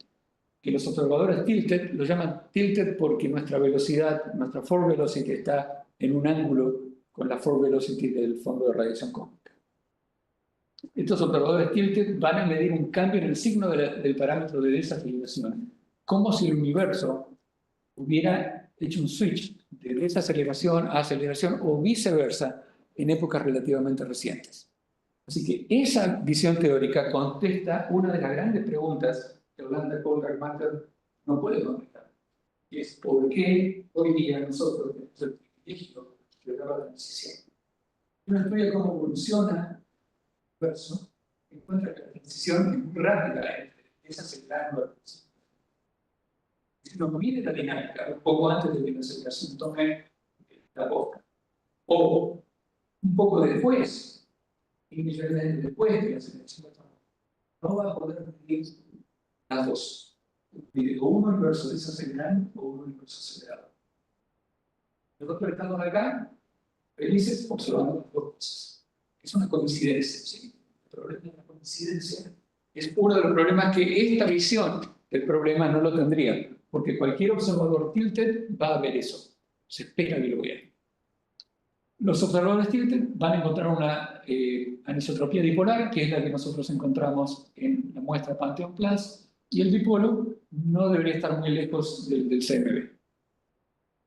que los observadores tilted, lo llaman tilted porque nuestra velocidad, nuestra forward velocity está en un ángulo con la forward velocity del fondo de radiación cósmica. Estos observadores tilted van a medir un cambio en el signo del parámetro de desaceleración, como si el universo hubiera hecho un switch de desaceleración a aceleración o viceversa en épocas relativamente recientes. Así que esa visión teórica contesta una de las grandes preguntas que Orlando Polgar-Matter no puede contestar, que es ¿por qué hoy día nosotros tenemos el privilegio de ver la transición? Uno estudia cómo evoluciona el universo, encuentra que la transición es muy rápida, es acelerando la transición. Si nos mide la dinámica, un poco antes de que la aceleración tome la boca, o un poco después, y millones de años después de la aceleración, no va a poder medir las dos. O un universo desacelerado o un universo acelerado. Nosotros estamos acá, felices, observando las dos cosas. Es una coincidencia, ¿sí? El problema de la coincidencia es uno de los problemas que esta visión del problema no lo tendría, porque cualquier observador tilted va a ver eso. Se espera que lo vea. Los observadores tilted van a encontrar una anisotropía dipolar, que es la que nosotros encontramos en la muestra Pantheon Plus, y el dipolo no debería estar muy lejos del CMB.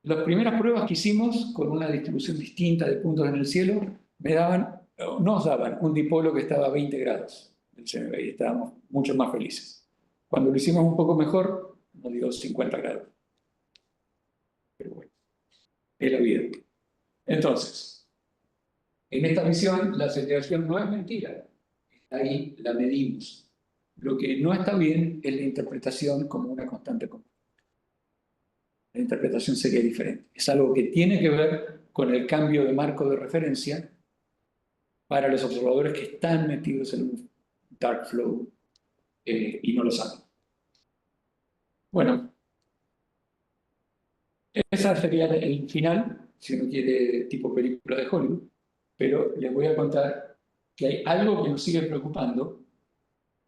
Las primeras pruebas que hicimos con una distribución distinta de puntos en el cielo nos daban un dipolo que estaba a 20 grados del CMB y estábamos mucho más felices. Cuando lo hicimos un poco mejor, nos dio 50 grados. Pero bueno, es la vida. Entonces, en esta visión, la aceleración no es mentira. Está ahí, la medimos. Lo que no está bien es la interpretación como una constante común. La interpretación sería diferente. Es algo que tiene que ver con el cambio de marco de referencia para los observadores que están metidos en un dark flow y no lo saben. Bueno, ese sería el final, si uno quiere, tipo película de Hollywood, pero les voy a contar que hay algo que nos sigue preocupando,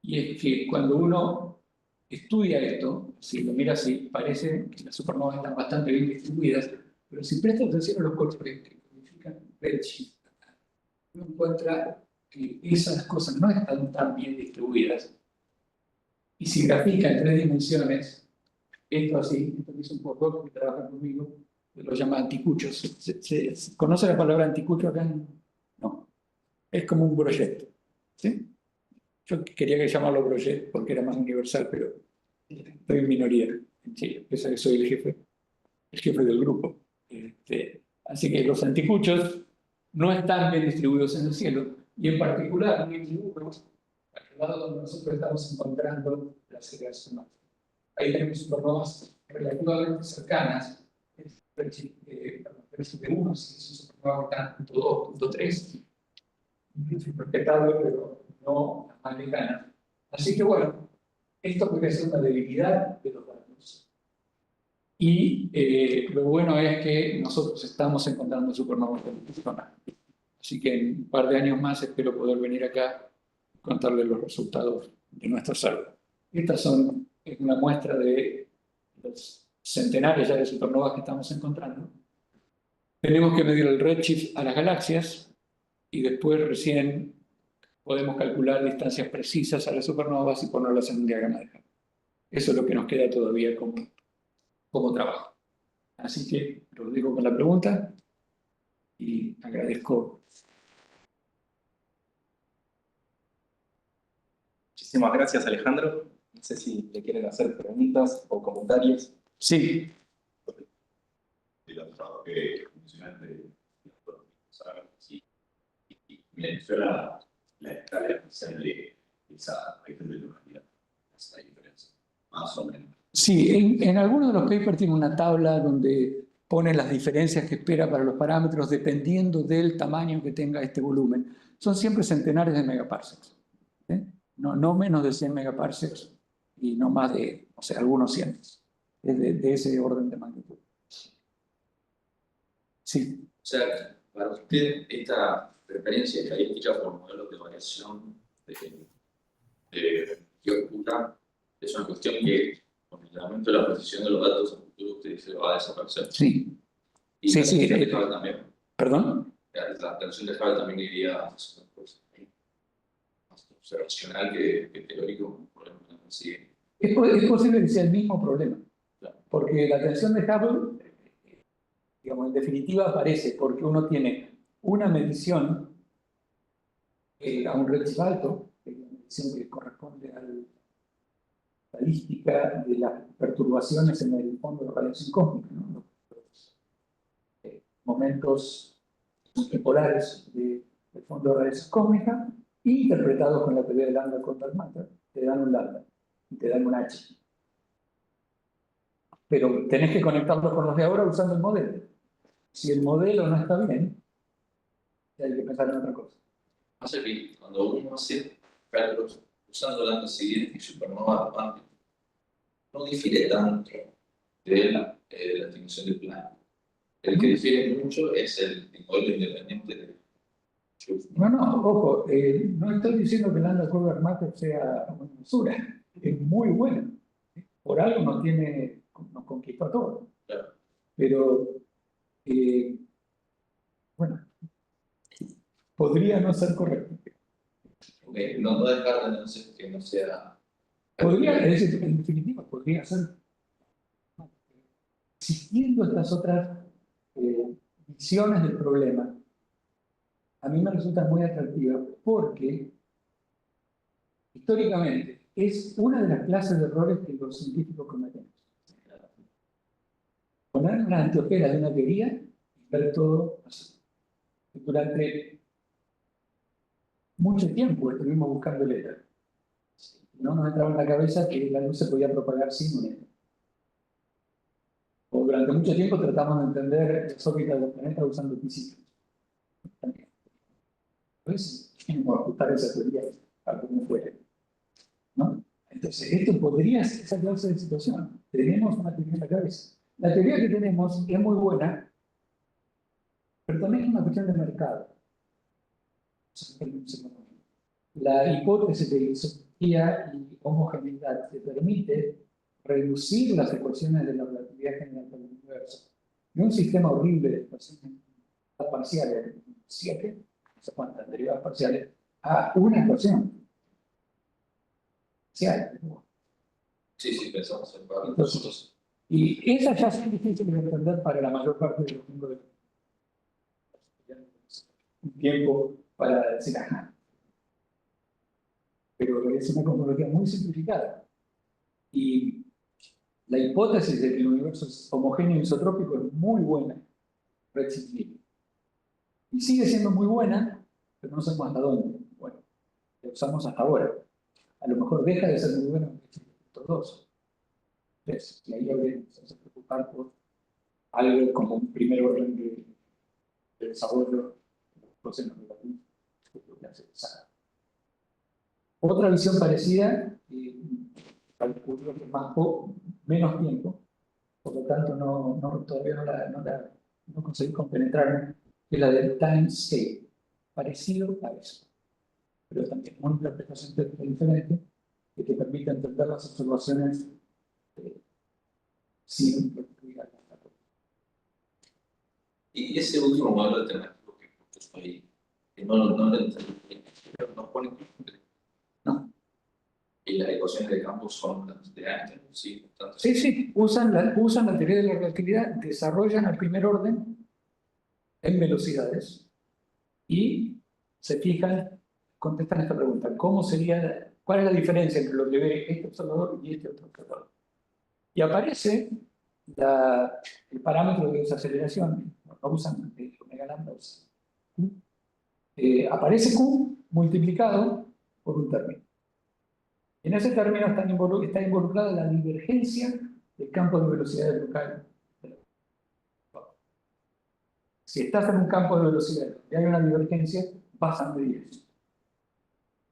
y es que cuando uno estudia esto, si lo mira así, parece que las supernovas están bastante bien distribuidas, pero si presta atención a los colores que codifican redshift, uno encuentra que esas cosas no están tan bien distribuidas. Y si grafica en 3 dimensiones, esto así, esto que es un postdoc que trabaja conmigo, lo llama anticuchos. ¿Se conoce la palabra anticucho acá? No. Es como un brochet. ¿Sí? Yo quería que llamarlo brochet porque era más universal, pero estoy en minoría en Chile. Pese a que soy el jefe del grupo. Así que los anticuchos no están bien distribuidos en el cielo, y en particular en el dibujo, al lado donde nosotros estamos encontrando las estrellas supernovas. Ahí tenemos supernovas relativamente cercanas, de 1, si es un supernova que está en punto 2, punto 3, es respetable, pero no las más lejanas. Así que bueno, esto puede ser una debilidad de los datos. Y lo bueno es que nosotros estamos encontrando supernovas de esta zona. Así que en un par de años más espero poder venir acá y contarles los resultados de nuestra salva. Estas son una muestra de los centenares ya de supernovas que estamos encontrando. Tenemos que medir el redshift a las galaxias y después recién podemos calcular distancias precisas a las supernovas y ponerlas en un diagrama de Hubble. Eso es lo que nos queda todavía como trabajo. Así que los dejo con la pregunta y agradezco. Muchísimas gracias, Alejandro. No sé si le quieren hacer preguntas o comentarios. Sí. De los trabajos que mencionaste, me suena la escala especial de esa localidad, esa diferencia, más o menos. Sí, en algunos de los papers tiene una tabla donde pone las diferencias que espera para los parámetros dependiendo del tamaño que tenga este volumen. Son siempre centenares de megaparsecs. No menos de 100 megaparsecs y no más de, o sea, algunos cientos. Es de ese orden de magnitud. Sí. O sea, para usted, esta referencia estadística por modelos de variación de oscura es una cuestión que, con el aumento de la precisión de los datos, a futuro usted se va a desaparecer. Sí. Y Sí, la sí. tensión de Hubble también. ¿Perdón? La tensión de Hubble también iría más observacional que teórico, por ejemplo, sí. Es posible que sea el mismo problema. Porque la tensión de Hubble, digamos, en definitiva aparece porque uno tiene una medición a un redshift alto, una medición que corresponde a la estadística de las perturbaciones en el fondo de radiación cósmica, ¿no? Los momentos polares del fondo de radiación cósmica, interpretados con la teoría de lambda con dark matter, te dan un lambda y te dan un H. Pero tenés que conectarlo con los de ahora usando el modelo. Si el modelo no está bien, hay que pensar en otra cosa. Hace que cuando uno hace cálculos usando lambda siguiente y supernova cuántica, no difiere tanto de la estimación del plano. El que difiere mucho es el modelo independiente de No, ojo, no estoy diciendo que lambda con dark matter sea una basura. Es muy bueno. Por algo nos conquistó a todos. Claro. Pero, bueno, podría no ser correcto. Okay. No dejar de entonces que no sea. Podría, es decir, en definitiva, podría ser. Existiendo estas otras visiones del problema, a mí me resulta muy atractiva porque, históricamente, es una de las clases de errores que los científicos cometemos. Poner una anteojera de una teoría y ver todo así. Durante mucho tiempo estuvimos buscando el éter. No nos entraba en la cabeza que la luz se podía propagar sin un éter. O durante mucho tiempo tratamos de entender las órbitas de los planetas usando física. Entonces, tenemos que ajustar esa teoría a como fuere, ¿no? Entonces, esto podría ser esa clase de situación. Tenemos una teoría en la cabeza. La teoría que tenemos es muy buena, pero también es una cuestión de mercado. La hipótesis de isotropía y homogeneidad te permite reducir las ecuaciones de la relatividad general del universo de un sistema horrible de ecuaciones parciales, 7, no sé cuántas derivadas parciales, a una ecuación. Sí, pensamos en varios. Entonces, y esas ya son difíciles de entender para la mayor parte de los miembros de un tiempo para decir, ajá. Pero es una cosmología muy simplificada. Y la hipótesis de que el universo es homogéneo y isotrópico es muy buena, redshift. Y sigue siendo muy buena, pero no sabemos hasta dónde. Bueno, la usamos hasta ahora. A lo mejor deja de ser muy buena en estos dos. Entonces, y ahí habría que preocupar por algo como un primer orden de desarrollo de los procesos relativos. Otra visión parecida, calculo que más menos tiempo, por lo tanto todavía no conseguí compenetrarme, es la del time scale, parecido a eso, pero también una interpretación diferente que te permite entender las observaciones sin incluir. Y ese último modelo alternativo que puso ahí, que no lo entendí, no pone. No. Y las ecuaciones de campo son las de Einstein, sí. Sí, usan la teoría de la relatividad, desarrollan el primer orden en velocidades y se fijan, contestan esta pregunta: ¿cuál es la diferencia entre lo que ve este observador y este otro observador? Y aparece el parámetro de desaceleración, no usan omega lambda, aparece Q multiplicado por un término. En ese término está involucrada la divergencia del campo de velocidad local. Si estás en un campo de velocidad y hay una divergencia, vas a medir eso.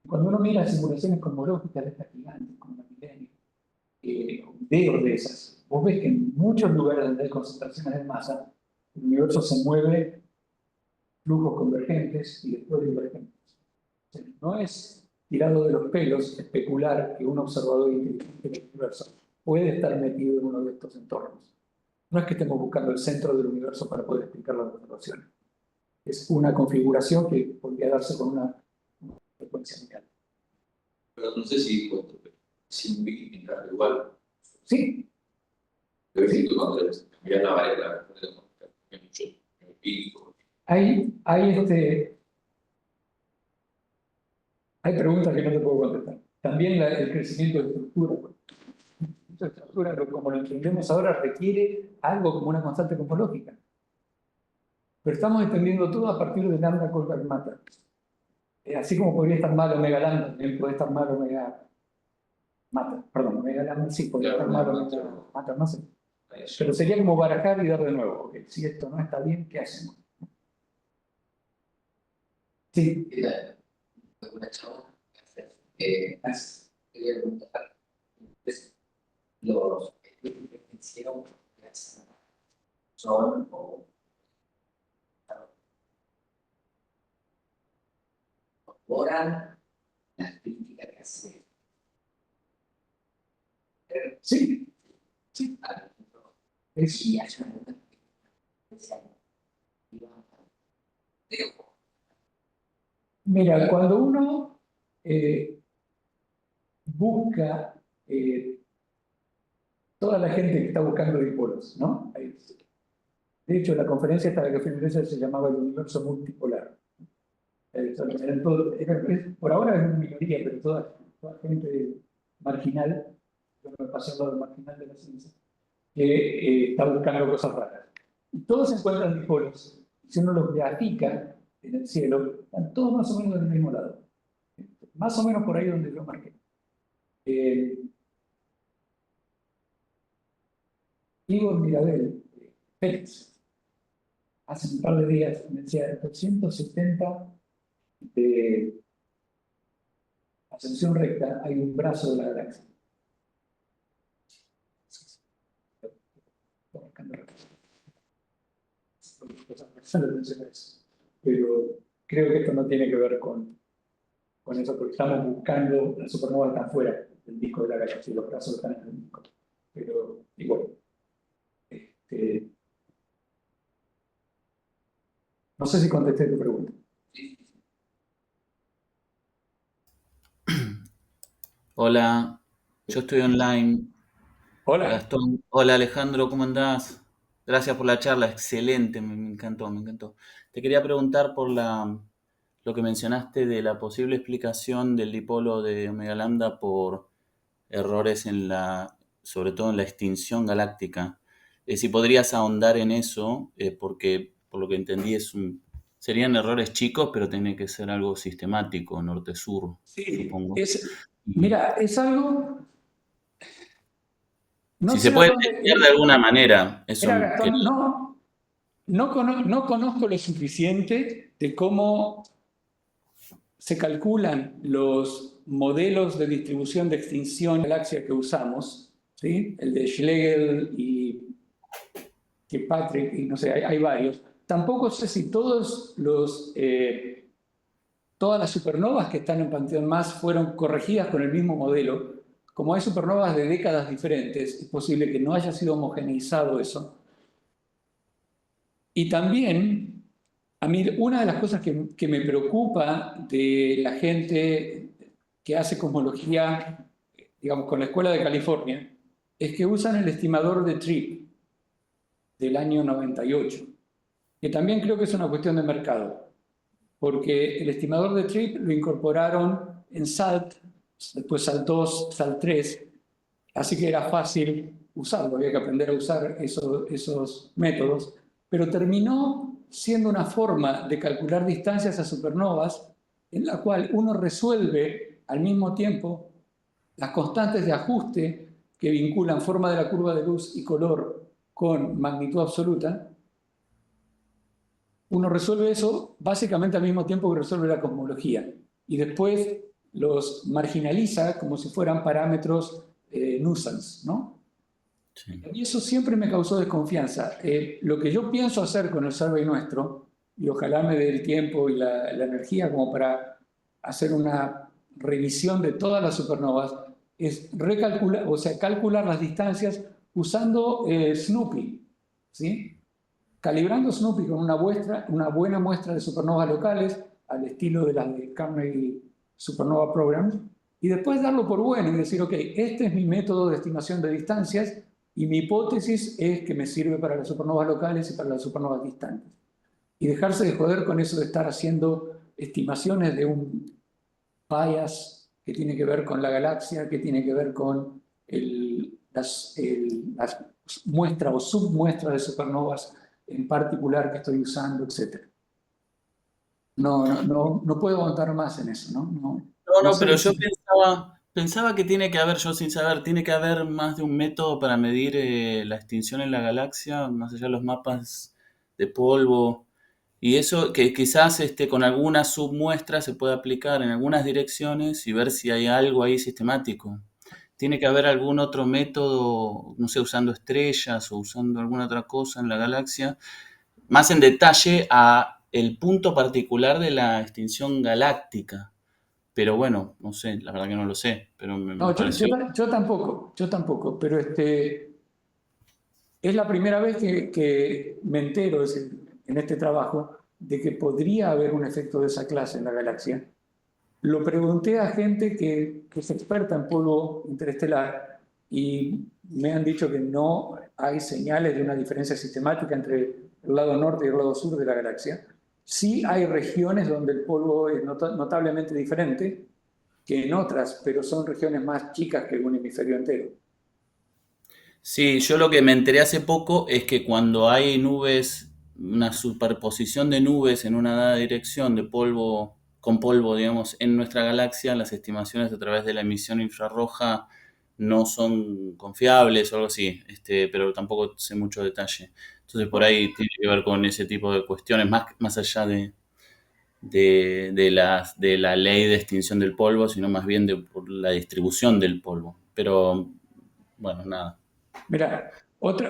Cuando uno mira simulaciones cosmológicas de estas gigantes, como la Milenio, videos de esas, vos ves que en muchos lugares donde hay concentraciones de masa, el universo se mueve flujos convergentes y después divergentes. O sea, no es tirado de los pelos especular que un observador inteligente del universo puede estar metido en uno de estos entornos. No es que estemos buscando el centro del universo para poder explicar las observaciones. Es una configuración que podría darse con una frecuencia lineal. Pero no sé si sin pintar igual. Sí. Pero sí, cuando cambiar la variable, cambia mucho el pico. Hay preguntas que no te puedo contestar. También el crecimiento de estructura. Esta estructura, como lo entendemos ahora, requiere algo como una constante cosmológica. Pero estamos entendiendo todo a partir de lambda Goldberg matter. Así como podría estar mal omega lambda, también puede estar mal omega matter. Perdón, omega lambda sí podría estar mal omega matter, no sé. Pero sería como barajar y dar de nuevo. Okay, si esto no está bien, ¿qué hacemos? Sí. Una chava quería preguntar, los estudios que hicieron son o incorporan las críticas que hace. Sí. Y hay una Mira, cuando uno busca toda la gente que está buscando dipolos, ¿no? De hecho, la conferencia esta de la que fui se llamaba el universo multipolar. Por ahora es una minoría, pero toda gente marginal, yo me pasé al lado marginal de la ciencia, que está buscando cosas raras. Y todos se encuentran dipolos. Si uno los grafica en el cielo, están todos más o menos del mismo lado. Más o menos por ahí donde yo marqué. Igor Mirabel, Félix, hace un par de días me decía 270 de ascensión recta, hay un brazo de la galaxia. prestar atención a eso. Pero creo que esto no tiene que ver con eso, porque estamos buscando las supernovas están fuera del disco de la galaxia, los brazos están en el disco. Pero igual, no sé si contesté tu pregunta. Hola, yo estoy online. Hola. Gastón. Hola Alejandro, ¿cómo andás? Gracias por la charla, excelente, me encantó, me encantó. Te quería preguntar por lo que mencionaste de la posible explicación del dipolo de Omega Lambda por errores sobre todo en la extinción galáctica. Si podrías ahondar en eso, porque por lo que entendí serían errores chicos, pero tiene que ser algo sistemático, norte-sur, Sí, supongo. mira, es algo. No Si sé se puede dónde. entender de alguna manera, eso Mira, Gastón, quería. no conozco lo suficiente de cómo se calculan los modelos de distribución de extinción de galaxia que usamos, ¿sí? El de Schlegel y Patrick, y no sé, hay varios. Tampoco sé si todas las supernovas que están en Panteón Más fueron corregidas con el mismo modelo. Como hay supernovas de décadas diferentes, es posible que no haya sido homogeneizado eso. Y también, a mí, una de las cosas que me preocupa de la gente que hace cosmología, digamos, con la Escuela de California, es que usan el estimador de TRIP del año 98, que también creo que es una cuestión de mercado, porque el estimador de TRIP lo incorporaron en SALT, después SALT 2, SALT 3, así que era fácil usarlo, había que aprender a usar esos métodos, pero terminó siendo una forma de calcular distancias a supernovas en la cual uno resuelve al mismo tiempo las constantes de ajuste que vinculan forma de la curva de luz y color con magnitud absoluta. Uno resuelve eso básicamente al mismo tiempo que resuelve la cosmología y después los marginaliza como si fueran parámetros nuisance, ¿no? Sí. Y eso siempre me causó desconfianza. Lo que yo pienso hacer con el survey nuestro, y ojalá me dé el tiempo y la energía como para hacer una revisión de todas las supernovas, es recalcular, o sea, calcular las distancias usando Snoopy, ¿sí? Calibrando Snoopy con una buena muestra de supernovas locales, al estilo de las de Carnegie Supernova Program, y después darlo por bueno y decir, ok, este es mi método de estimación de distancias y mi hipótesis es que me sirve para las supernovas locales y para las supernovas distantes. Y dejarse de joder con eso de estar haciendo estimaciones de un bias que tiene que ver con la galaxia, que tiene que ver con las muestras o submuestras de supernovas en particular que estoy usando, etc. No puedo aguantar más en eso, ¿no? No No, pero sé yo si. pensaba que tiene que haber, yo sin saber, tiene que haber más de un método para medir la extinción en la galaxia, más allá de los mapas de polvo. Y eso que quizás con algunas submuestras se puede aplicar en algunas direcciones y ver si hay algo ahí sistemático. Tiene que haber algún otro método, no sé, usando estrellas o usando alguna otra cosa en la galaxia, más en detalle a el punto particular de la extinción galáctica. Pero bueno, no sé, la verdad que no lo sé, pero me No, pareció. yo tampoco, pero es la primera vez que me entero en este trabajo de que podría haber un efecto de esa clase en la galaxia. Lo pregunté a gente que es experta en polvo interestelar y me han dicho que no hay señales de una diferencia sistemática entre el lado norte y el lado sur de la galaxia. Sí hay regiones donde el polvo es notablemente diferente que en otras, pero son regiones más chicas que un hemisferio entero. Sí, yo lo que me enteré hace poco es que cuando hay nubes, una superposición de nubes en una dada dirección de polvo, con polvo, digamos, en nuestra galaxia, las estimaciones a través de la emisión infrarroja no son confiables o algo así, pero tampoco sé mucho detalle. Entonces por ahí tiene que ver con ese tipo de cuestiones, más allá de la ley de extinción del polvo, sino más bien por la distribución del polvo. Pero bueno, nada. Mira,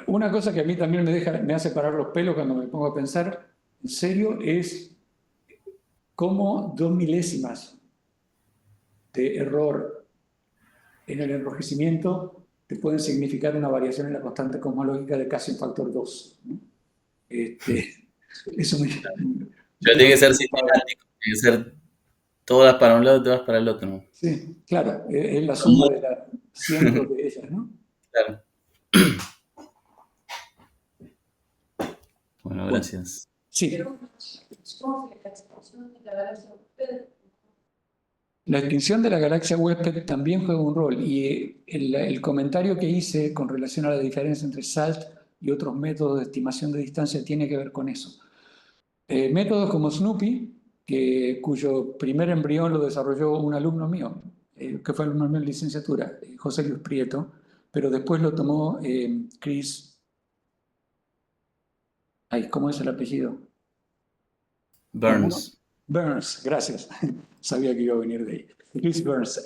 una cosa que a mí también me hace parar los pelos cuando me pongo a pensar en serio, es cómo 2 milésimas de error en el enrojecimiento te pueden significar una variación en la constante cosmológica de casi un factor 2, ¿no? Eso Pero tiene que ser sistemático, tiene que ser todas para un lado y todas para el otro, ¿no? Sí, claro, es la suma de las cientos de ellas, ¿no? Claro. Bueno, gracias. Sí. Pero, ¿cómo fue la expansión de la galaxia huésped? La extinción de la galaxia huésped también juega un rol y el comentario que hice con relación a la diferencia entre SALT y otros métodos de estimación de distancia tiene que ver con eso. Métodos como Snoopy, cuyo primer embrión lo desarrolló un alumno mío, que fue alumno mío en licenciatura, José Luis Prieto, pero después lo tomó Chris. ¿Cómo es el apellido? Burns. Burns, gracias. Sabía que iba a venir de ahí. Chris Burns,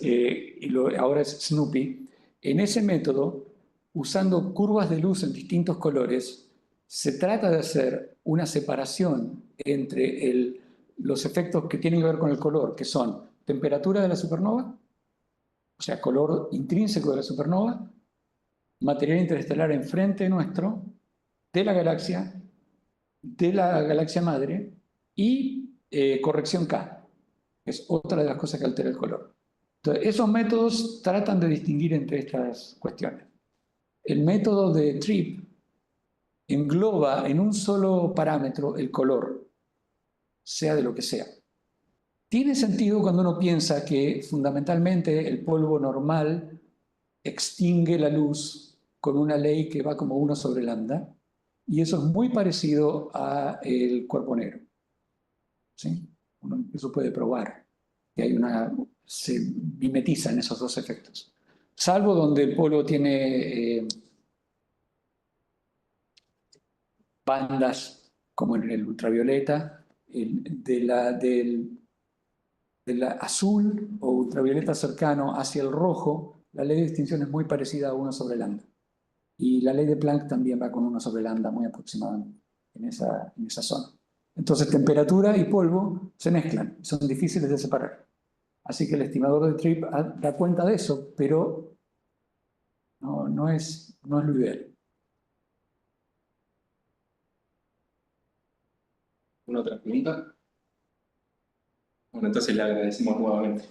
ahora es Snoopy. En ese método, usando curvas de luz en distintos colores, se trata de hacer una separación entre los efectos que tienen que ver con el color, que son temperatura de la supernova, o sea, color intrínseco de la supernova, material interestelar enfrente nuestro, de la galaxia madre, y corrección K, que es otra de las cosas que altera el color. Entonces, esos métodos tratan de distinguir entre estas cuestiones. El método de Tripp engloba en un solo parámetro el color, sea de lo que sea. Tiene sentido cuando uno piensa que fundamentalmente el polvo normal extingue la luz con una ley que va como 1 sobre lambda, y eso es muy parecido al cuerpo negro. ¿Sí? Uno incluso puede probar que se mimetizan esos dos efectos. Salvo donde el polvo tiene bandas, como en el ultravioleta, del azul o ultravioleta cercano hacia el rojo, la ley de distinción es muy parecida a 1 sobre lambda. Y la ley de Planck también va con 1 sobre lambda muy aproximadamente en esa zona. Entonces, temperatura y polvo se mezclan, son difíciles de separar. Así que el estimador de Tripp da cuenta de eso, pero no es lo ideal. ¿Una otra pregunta? Bueno, entonces le agradecemos nuevamente.